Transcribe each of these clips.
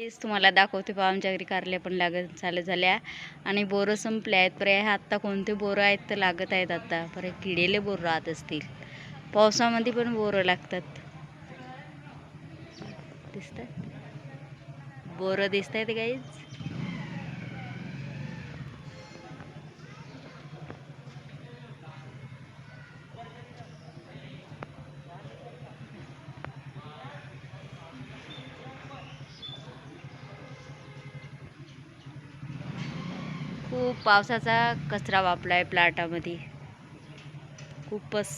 हेच तुम्हाला दाखवते पहा, आमच्या घरी कारल्या पण लागत चालू झाल्या आणि बोरं संपले आहेत. पर आत्ता कोणते बोरं आहेत तर लागत आहेत आता. पर किडेले बोरं राहत असतील. पावसामध्ये पण बोरं लागतात. दिसतात बोरं, दिसत आहेत गाईज. खूप पावसाचा कचरा वापलाय प्लॉटामध्ये. खूपच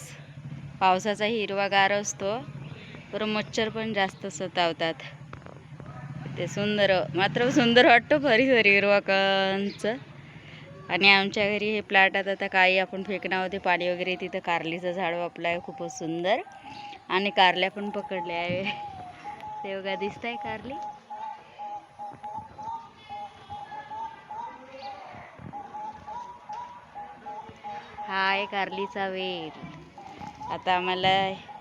पावसाचा हिरवागार असतो, पर मच्छर पण जास्त सतावतात. ते सुंदर, मात्र सुंदर वाटतं परिसर हिरवा कंच. आणि आमच्या घरी हे प्लॉटात आता काही आपण फेकणार होते पाणी वगैरे, तिथं कारलीचं झाड वापलाय खूपच सुंदर. आणि कारल्या पण पकडल्या आहे. ते बघा दिसत आहे कारली. हा आहे कारलीचा वेल. आता आम्हाला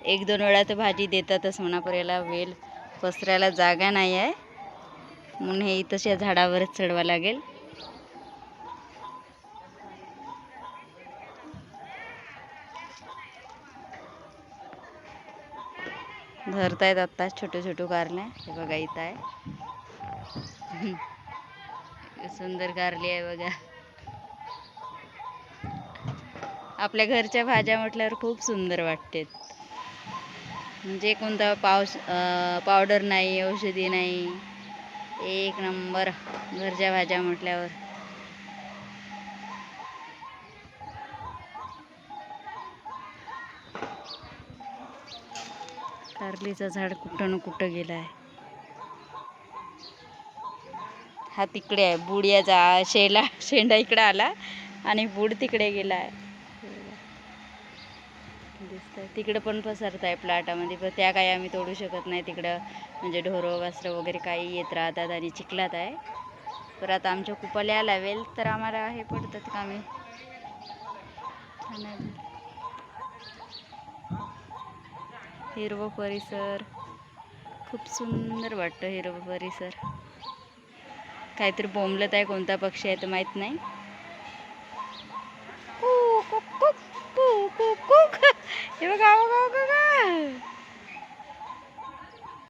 1-2 वेळा तर भाजी देतातच म्हणा, पर याला वेल पसरायला जागा नाही आहे, म्हणून हे इथंच या झाडावरच चढवा लागेल. धरतायत आता छोटे छोटे कारल्या. हे बघा इथं आहे. सुंदर कारली आहे बघा. आपल्या घरच्या भाज्या म्हटल्यावर खूप सुंदर वाटते. म्हणजे कोणता पावडर नाही, औषधी नाही, एक नंबर घरच्या भाज्या म्हटल्यावर. कारलीचं झाड कुठं न कुठं गेलं आहे. हा तिकडे आहे. बुड या शेंडा इकडे आला आणि बुड तिकडे गेला आहे. दिसतंय तिकडं पण पसरत आहे प्लॉटामध्ये, पण त्या काही आम्ही तोडू शकत नाही तिकडं. म्हणजे ढोरं वासरं वगैरे काही येत राहतात आणि चिखलात आहे. पर आता आमच्या कुपाल्या लावेल तर आम्हाला हे पडतात कामे. हिरवं परिसर खूप सुंदर वाटतं. हिरवं परिसर. काहीतरी बोंबलत आहे, कोणता पक्षी आहे तर माहित नाही. हे बघा बघा बघा.